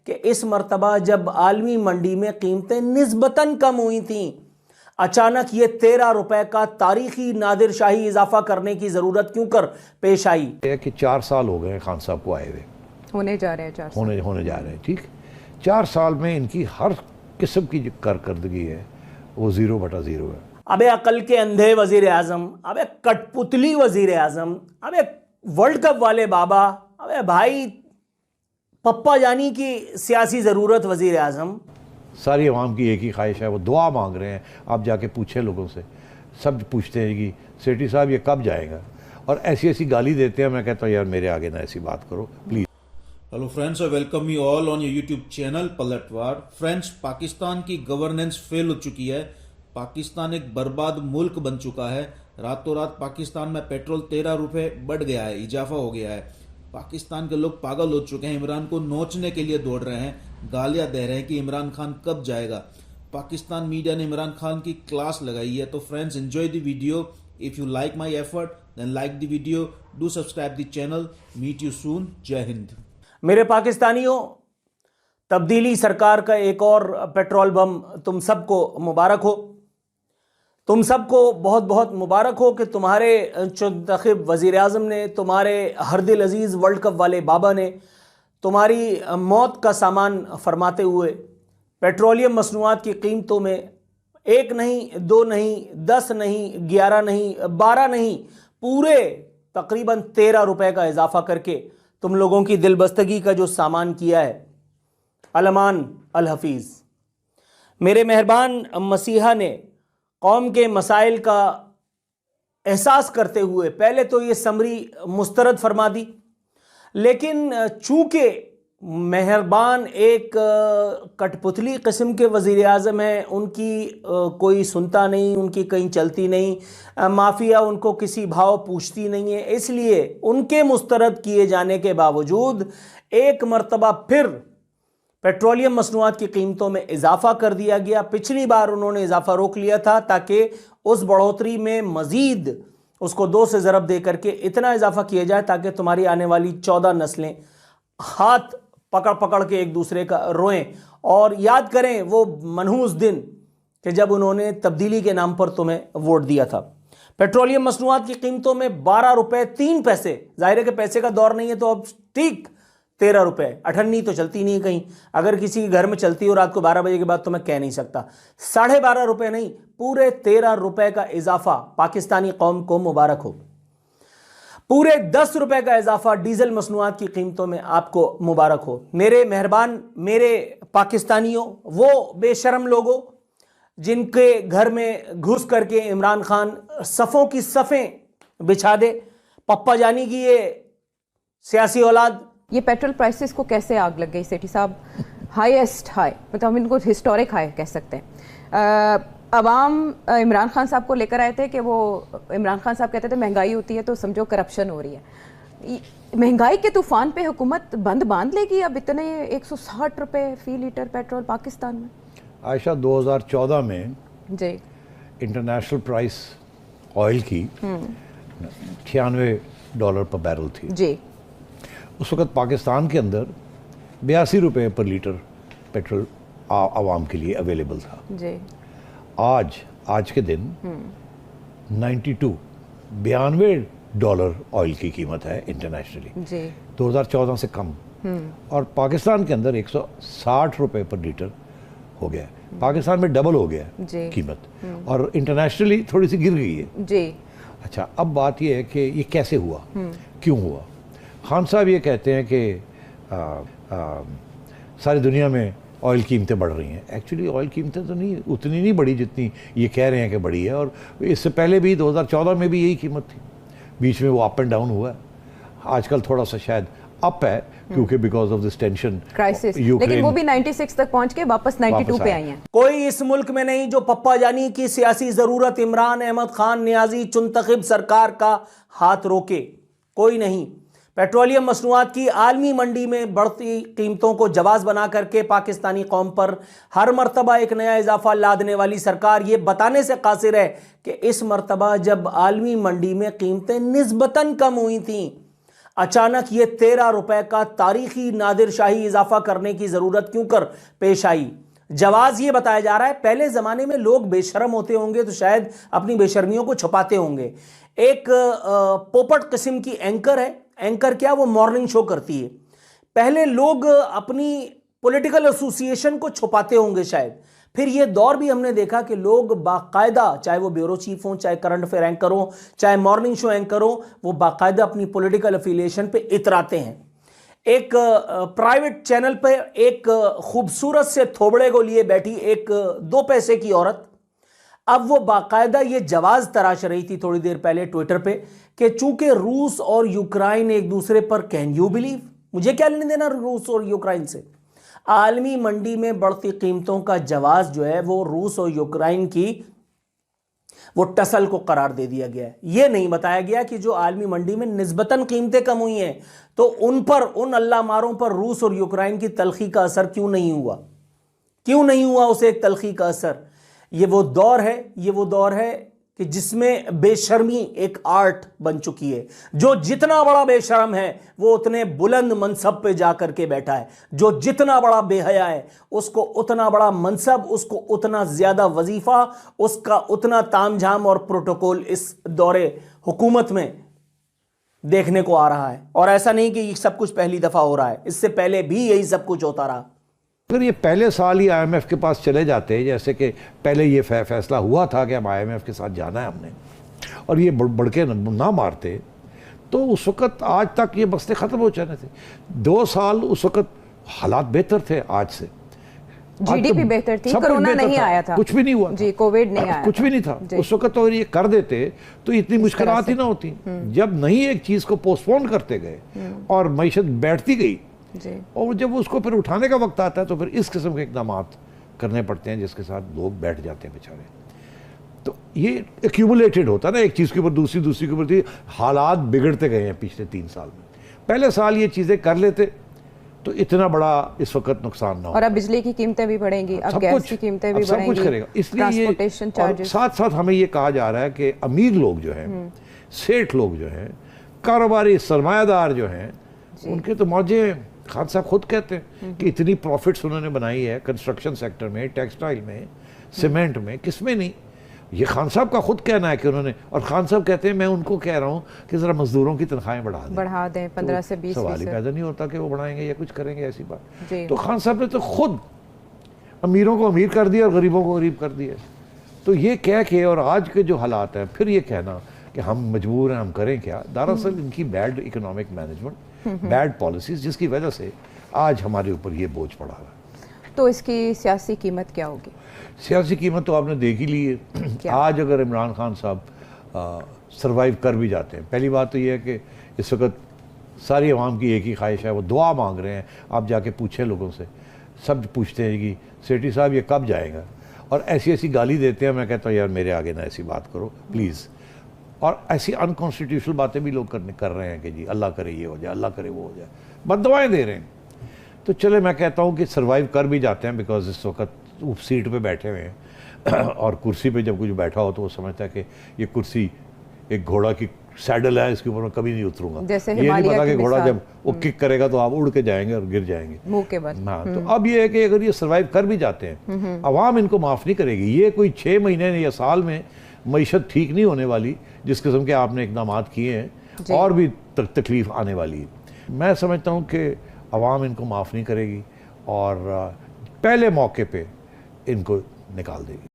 कि इस मर्तबा जब आलमी मंडी में कीमतें निस्बतन कम हुई थीं, अचानक ये 13 रुपए का तारीखी नादिर शाही इजाफा करने की ज़रूरत क्यों कर पेश आई? कि 4 साल हो गए खान साहब को आए हुए, होने जा रहे हैं 4 साल, होने जा रहे हैं। ठीक, 4 साल में इनकी हर किस्म की जो कारकर्दगी है वो 0/0 है। अबे अकल के अंधे वजीर आजम, अबे कठपुतली वजीर आजम, अबे वर्ल्ड कप वाले बाबा, अबे भाई पप्पा जानी की सियासी ज़रूरत वजीर आजम। सारी अवाम की एक ही ख्वाहिश है, वो दुआ मांग रहे हैं। आप जाके पूछे लोगों से, सब पूछते हैं कि सेठी साहब ये कब जाएगा, और ऐसी ऐसी गाली देते हैं। मैं कहता हूँ यार मेरे आगे ना ऐसी बात करो please. Hello friends, I welcome you all on your YouTube channel पलटवार। फ्रेंड्स, पाकिस्तान की गवर्नेंस फेल हो चुकी है। पाकिस्तान एक बर्बाद मुल्क बन चुका है। रातों रात पाकिस्तान में पेट्रोल 13 रुपए बढ़ गया है, इजाफा हो गया है। पाकिस्तान के लोग पागल हो चुके हैं, इमरान को नोचने के लिए दौड़ रहे हैं, गालियां दे रहे हैं कि इमरान खान कब जाएगा। पाकिस्तान मीडिया ने इमरान खान की क्लास लगाई है। तो friends, enjoy the video. If you like my effort then like the video, do subscribe the channel. Meet you soon. Jai Hind. मेरे पाकिस्तानियों, तब्दीली सरकार का एक और पेट्रोल बम तुम सबको मुबारक हो। तुम सबको बहुत बहुत मुबारक हो कि तुम्हारे मुंतखब वज़ीर आज़म ने, तुम्हारे हरदिल अजीज़ वर्ल्ड कप वाले बाबा ने तुम्हारी मौत का सामान फरमाते हुए पेट्रोलियम मसनूआत की कीमतों में 1 नहीं, 2 नहीं, 10 नहीं, 11 नहीं, 12 नहीं, पूरे तकरीबन 13 रुपए का इजाफा करके तुम लोगों की दिलबस्तगी का जो सामान किया है। अलमान अल हफीज़, मेरे मेहरबान मसीहा ने कौम के मसाइल का एहसास करते हुए पहले तो ये समरी मुस्तरद फरमा दी, लेकिन चूँकि मेहरबान एक कठपुतली किस्म के वज़ीर आज़म हैं, उनकी कोई सुनता नहीं, उनकी कहीं चलती नहीं, माफिया उनको किसी भाव पूछती नहीं है, इसलिए उनके मुस्तरद किए जाने के बावजूद एक मर्तबा फिर पेट्रोलियम मसनूआत की कीमतों में इजाफा कर दिया गया। पिछली बार उन्होंने इजाफा रोक लिया था ताकि उस बढ़ोतरी में मज़ीद उसको 2 से ज़रब दे करके इतना इजाफा किया जाए ताकि तुम्हारी आने वाली 14 नस्लें हाथ पकड़ पकड़ के एक दूसरे का रोएं और याद करें वो मनहूस दिन कि जब उन्होंने तब्दीली के नाम पर तुम्हें वोट दिया था। पेट्रोलियम मसनूआत की कीमतों में 12 रुपए 3 पैसे, जाहिर है कि पैसे का दौर नहीं है तो अब ठीक 13 रुपए, अठन्नी तो चलती नहीं कहीं। अगर किसी के घर में चलती हो रात को 12 बजे के बाद तो मैं कह नहीं सकता। 12.5 रुपए नहीं, पूरे 13 रुपए का इजाफा पाकिस्तानी कौम को मुबारक हो। पूरे 10 रुपए का इजाफा डीजल मसनूआत की कीमतों में आपको मुबारक हो। मेरे मेहरबान, मेरे पाकिस्तानियों, वो बेशरम लोगों जिनके घर में घुस करके इमरान खान सफ़ों की सफ़ें बिछा दे, पप्पा जानी की ये सियासी औलाद। ये पेट्रोल प्राइसेस को कैसे आग लग गई सेठी साहब? हाईएस्ट हाई, मतलब हम इनको हिस्टोरिक हाई कह सकते हैं। अवाम इमरान खान साहब को लेकर आए थे कि वो इमरान खान साहब कहते थे महंगाई होती है तो समझो करप्शन हो रही है। महंगाई के तूफान पे हुकूमत बंद बांध लेगी अब इतने 160 रुपए फी लीटर पेट्रोल पाकिस्तान में? आयशा, 2014 में जी इंटरनेशनल प्राइस ऑयल की $96 पर बैरल थी जी। उस वक़्त पाकिस्तान के अंदर 82 रुपए पर लीटर पेट्रोल आवाम के लिए अवेलेबल था जी। आज के दिन 92 ऑयल की कीमत है इंटरनेशनली जी। 2014 से कम। और पाकिस्तान के अंदर 160 रुपए पर लीटर हो गया है। पाकिस्तान में डबल हो गया है कीमत, और इंटरनेशनली थोड़ी सी गिर गई है जी। अच्छा, अब बात यह है कि ये कैसे हुआ, क्यों हुआ? खान साहब ये कहते हैं कि सारी दुनिया में ऑयल कीमतें बढ़ रही हैं। एक्चुअली ऑयल कीमतें तो नहीं, उतनी नहीं बढ़ी जितनी ये कह रहे हैं कि बढ़ी है, और इससे पहले भी 2014 में भी यही कीमत थी। बीच में वो अप एंड डाउन हुआ है। आजकल थोड़ा सा शायद अप है क्योंकि because of this tension crisis, लेकिन वो भी 96 तक पहुंच के वापस 92 पे आई हैं। कोई इस मुल्क में नहीं जो पप्पा जानी की सियासी जरूरत इमरान अहमद खान नियाजी चुनतखब सरकार का हाथ रोके, कोई नहीं। पेट्रोलियम मसनूआत की आलमी मंडी में बढ़ती कीमतों को जवाज बना करके पाकिस्तानी कौम पर हर मर्तबा एक नया इजाफा लादने वाली सरकार ये बताने से कासिर है कि इस मर्तबा जब आलमी मंडी में कीमतें निस्बतन कम हुई थीं, अचानक ये 13 रुपए का तारीखी नादिर शाही इजाफा करने की जरूरत क्यों कर पेश आई? जवाब ये बताया जा रहा है, पहले जमाने में लोग बेशर्म होते होंगे तो शायद अपनी बेशर्मियों को छुपाते होंगे। एक पोपट किस्म की एंकर है, एंकर क्या, वो मॉर्निंग शो करती है। पहले लोग अपनी पॉलिटिकल एसोसिएशन को छुपाते होंगे शायद। फिर ये दौर भी हमने देखा कि लोग बाकायदा, चाहे वो ब्यूरो चीफ हों, चाहे करंट अफेयर एंकर हो, चाहे मॉर्निंग शो एंकर हो, वो बाकायदा अपनी पॉलिटिकल एफिलिएशन पे इतराते हैं। एक प्राइवेट चैनल पे एक खूबसूरत से थोबड़े को लिए बैठी एक 2 पैसे की औरत, अब वो बाकायदा ये जवाज तराश रही थी थोड़ी देर पहले ट्विटर पे कि चूंकि रूस और यूक्रेन एक दूसरे पर, कैन यू बिलीव, मुझे क्या लेने देना रूस और यूक्रेन से। आलमी मंडी में बढ़ती कीमतों का जवाज जो है वो रूस और यूक्रेन की वो टसल को करार दे दिया गया है। ये नहीं बताया गया कि जो आलमी मंडी में निस्बतन कीमतें कम हुई हैं तो उन पर, उन अल्लाह मारों पर रूस और यूक्रेन की तलखी का असर क्यों नहीं हुआ, क्यों नहीं हुआ उसे एक तलखी का असर। ये वो दौर है कि जिसमें बेशर्मी एक आर्ट बन चुकी है। जो जितना बड़ा बेशर्म है वो उतने बुलंद मनसब पे जाकर के बैठा है, जो जितना बड़ा बेहया है उसको उतना बड़ा मनसब, उसको उतना ज्यादा वजीफा, उसका उतना तामझाम और प्रोटोकॉल इस दौरे हुकूमत में देखने को आ रहा है। और ऐसा नहीं कि ये सब कुछ पहली दफा हो रहा है, इससे पहले भी यही सब कुछ होता रहा। अगर ये पहले साल ही IMF के पास चले जाते, जैसे कि पहले ये फैसला हुआ था कि अब IMF के साथ जाना है हमने, और ये बढ़ के ना मारते, तो उस वक़्त आज तक ये मसले ख़त्म हो जाने थे। 2 साल उस वक़्त हालात बेहतर थे आज से। GDP बेहतर थी, कोरोना नहीं आया था, कुछ भी नहीं हुआ जी, कोविड नहीं आया, कुछ भी नहीं था उस वक़्त। तो अगर ये कर देते तो इतनी मुश्किलात ही ना होती। जब नहीं एक चीज़ को पोस्टपोन करते गए और मईशत बैठती गई जी, और जब उसको फिर उठाने का वक्त आता है तो फिर इस किस्म के इकदाम करने पड़ते हैं जिसके साथ लोग बैठ जाते हैं बेचारे। तो ये एक्यूमुलेटेड होता है ना, एक चीज़ के ऊपर दूसरी के ऊपर। हालात बिगड़ते गए हैं पिछले 3 साल में। पहले साल ये चीज़ें कर लेते तो इतना बड़ा इस वक्त नुकसान ना हो। और अब बिजली की कीमतें भी बढ़ेंगी, अब गैस की कीमतें भी बढ़ेंगी, सब कुछ करेगा। इसलिए ये साथ साथ हमें ये कहा जा रहा है कि अमीर लोग जो हैं, सेठ लोग जो हैं, कारोबारी सरमायादार जो हैं, उनके तो मौजे। खान साहब खुद कहते हैं कि इतनी प्रॉफिट्स उन्होंने बनाई है कंस्ट्रक्शन सेक्टर में, टेक्सटाइल में, सीमेंट में, किसमें नहीं। ये खान साहब का खुद कहना है कि उन्होंने, और खान साहब कहते हैं मैं उनको कह रहा हूँ कि ज़रा मजदूरों की तनख्वाहें बढ़ा दें 15 से 20%। सवाल ही पैदा नहीं होता कि वो बढ़ाएंगे या कुछ करेंगे, ऐसी बात। तो खान साहब ने तो खुद अमीरों को अमीर कर दिया और गरीबों को गरीब कर दिया। तो ये कह के, और आज के जो हालात हैं, फिर ये कहना कि हम मजबूर हैं, हम करें क्या। दरअसल इनकी bad economic management, bad policies, जिसकी वजह से आज हमारे ऊपर ये बोझ पड़ा रहा है। तो इसकी सियासी कीमत क्या होगी? सियासी कीमत तो आपने देख ही ली है। आज अगर इमरान खान साहब सरवाइव कर भी जाते हैं, पहली बात तो ये है कि इस वक्त सारी आवाम की एक ही ख्वाहिश है, वो दुआ मांग रहे हैं। आप जाके पूछें लोगों से, सब पूछते हैं कि सेठी साहब ये कब जाएगा, और ऐसी ऐसी गाली देते हैं। मैं कहता हूँ यार मेरे आगे ना ऐसी बात करो प्लीज़। और ऐसी अनकॉन्स्टिट्यूशनल बातें भी लोग कर रहे हैं कि जी अल्लाह करे ये हो जाए, अल्लाह करे वो हो जाए, बददुआएं दे रहे हैं। तो चले, मैं कहता हूँ कि सर्वाइव कर भी जाते हैं, बिकॉज इस वक्त सीट पे बैठे हुए हैं और कुर्सी पे जब कुछ बैठा हो तो वो समझता है कि ये कुर्सी एक घोड़ा की सैडल है, इसके ऊपर मैं कभी नहीं उतरूंगा। ये नहीं पता कि घोड़ा जब वो किक करेगा तो आप उड़ के जाएंगे और गिर जाएंगे मुंह के बल। हाँ, तो अब ये है कि अगर ये सर्वाइव कर भी जाते हैं, अवाम इनको माफ़ नहीं करेगी। ये कोई 6 महीने या साल में मईशत ठीक नहीं होने वाली, जिस किस्म के आपने इकदाम किए हैं, और भी तकलीफ आने वाली है। मैं समझता हूँ कि अवाम इनको माफ़ नहीं करेगी और पहले मौके पे इनको निकाल देगी।